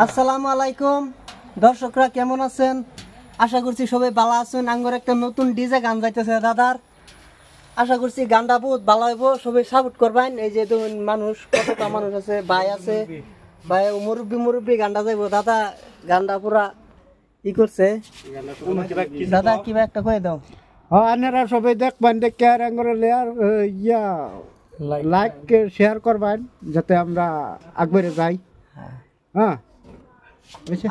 আসসালামু আলাইকুম দর্শকরা, কেমন আছেন? আশা করছি সবাই ভালো আছেন। আঙ্গর একটা নতুন ডিজে গান যাইতেছে দাদার। আশা করছি গানটা বহুত ভালো হইব, সবাই সাপোর্ট করবেন। এই যে দেখুন মানুষ, কতটা মানুষ আছে, ভাই আছে, ভাই মুরব্বী গানটা যাইব। দাদা গানটা পুরা ই করছে। দাদা কিবা একটা কয়ে দাও। আপনারা সবাই দেখবেন, দেখে আর ইয়া লাইক শেয়ার করবেন যাতে আমরা আগবাড়ে যাই। হ্যাঁ,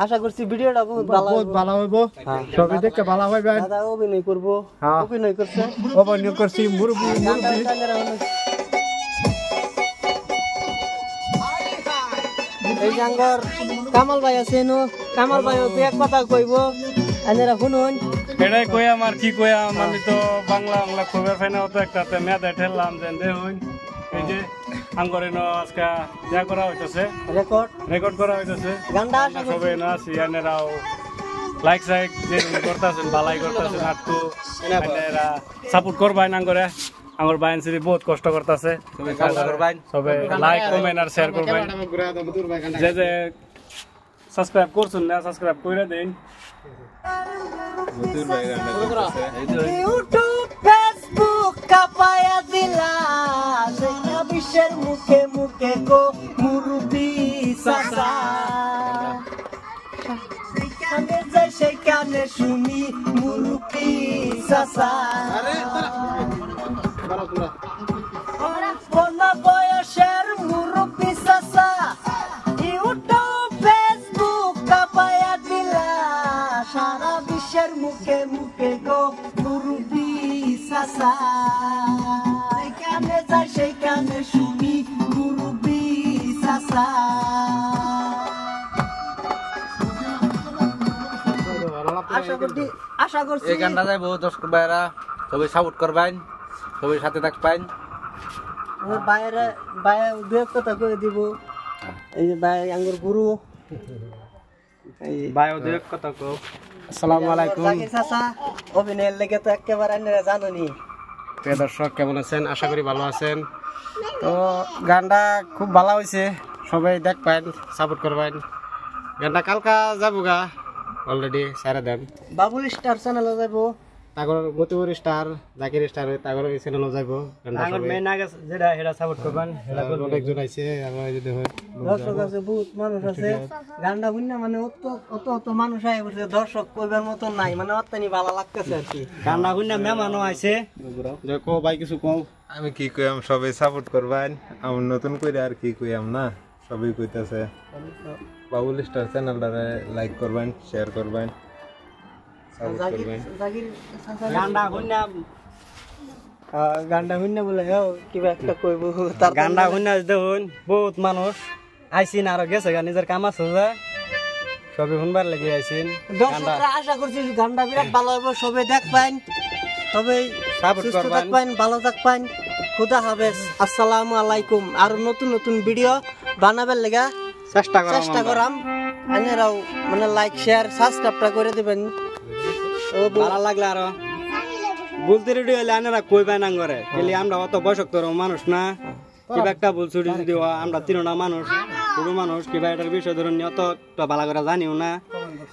আশা করছি ভিডিওটা বহুত ভালো হইব, সবাই দেখে ভালো হইবেন। দাদা অভিনয় করবো, অভিনয় করছে, অভিনয় করছি মুরব্বী। এই জাঙ্গর কামাল ভাই আছে, কামাল ভাই এক কথা কইব, আপনারা শুনুন। এটাই কইয়াম আর কি কইয়াম, আমি তো বাংলা খবর পাই না, অত একটা মেয়াদে ঠেললাম যে দেখুন এই যে আঙ্গরে আজকে যা করা হইতেছে, রেকর্ড করা হইতেছে। গানটা সবাই আছি, আপনারাও লাইক সাইক যে করতেছেন, বালাই করতেছেন, আর তো আপনারা সাপোর্ট করবেন। আঙ্গরে আমার বাইন সিরি বহুত কষ্ট করতেছে, সবাই লাইক কমেন্ট আর শেয়ার করবেন। যে যে সাবস্ক্রাইব করছেন না, সাবস্ক্রাইব করে দিন। ইউটিউব ফেসবুক কাপায়া দিলা, বিশ্বের মুখে মুখে গো মুরুবি সাসা, সেখানে যাই সেখানে শুনি মুরুবি সাসা। কোন বয়সের মুরুবি সাসা, ইউটিউব ফেসবুক কাপায়া দিলা, সারা বিশ্বের মুখে মুখে গো মুরুবি সাসা, সেখানে যাই সেখানে শুনি মুরুবি সাসা। আশা করছি এই গানটা যাইব, দর্শক ভাইরা সবাই সাপোর্ট করবেন, সবাই সাথে থাকবেন। বাইরে দু এক কথা করে দিব। এই যে ভাই আঙ্গুর গুরু, আসসালামু আলাইকুম চাচা অভিনয়ের লেগে তো একেবারে আপনারা জানেনি। প্রিয় দর্শক, কেমন আছেন? আশা করি ভালো আছেন। তো গানটা খুব ভালো হয়েছে, সবাই দেখবেন, সাপোর্ট করবেন। গানটা কালকা যাবো গা, অলরেডি সারা দেন। বাবুল স্টার চ্যানেলে যাব, তাগর মতিউর স্টার, জাকির স্টার, তাগর এই চ্যানেলে যাব। অনেকজন আছে, দর্শক আছে, বহুত মানুষ আছে। গানটা শুনে মানে অত মানুষ আয় বলছে, দর্শক কইবার মতো নাই, মানে অত্যানি ভালো লাগতেছে আর কি। গানটা শুনে মেহমানও আছে, কো ভাই কিছু কও। আমি কি কইম, সবাই সাপোর্ট করবেন। আমি নতুন করে আর কি কইম না, সবাই কইতাছে বাবুল স্টার চ্যানেলটারে লাইক করবেন, শেয়ার করবেন, সাপোর্ট করবেন। গানটা শুনে বলে কিবা একটা কইব। গানটা শুনে দেখুন বহুত মানুষ আইসিন, আর গেছে গা, নিজের কাম আছে যে সবাই শুনবার লেগে আইসিন। দর্শকরা আশা করছি গানটা বিরাট ভালো হবে, সবাই দেখবেন, সবাই সুস্থ থাকবেন, ভালো থাকবেন। খুদা হাফেজ, আসসালামু আলাইকুম। আর নতুন নতুন ভিডিও বানাবার লেগা চেষ্টা করাম। আপনারাও মানে লাইক শেয়ার সাবস্ক্রাইবটা করে দিবেন। ভালো লাগলে আরো বলতে রেডি হলে আপনারা কইবেন আঙ্গরে, খেলি আমরা অত বয়সক্তর মানুষ না, কিবা একটা ভুল ছুটি যদি আমরা তিনটা মানুষ, পুরো মানুষ, কিবা এটার বিষয় ধরুন অত ভালো করে জানিও না।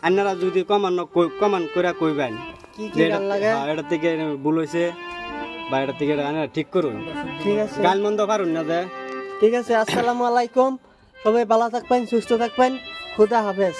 আপনারা যদি কমান করে কইবেন এটা থেকে ভুল হয়েছে বা এটা থেকে ঠিক করুন, ঠিক আছে? গাল মন্দ পারুন না যে। ঠিক আছে, আসসালামু আলাইকুম। সবাই ভালো থাকবেন, সুস্থ থাকবেন। খুদা হাফেজ।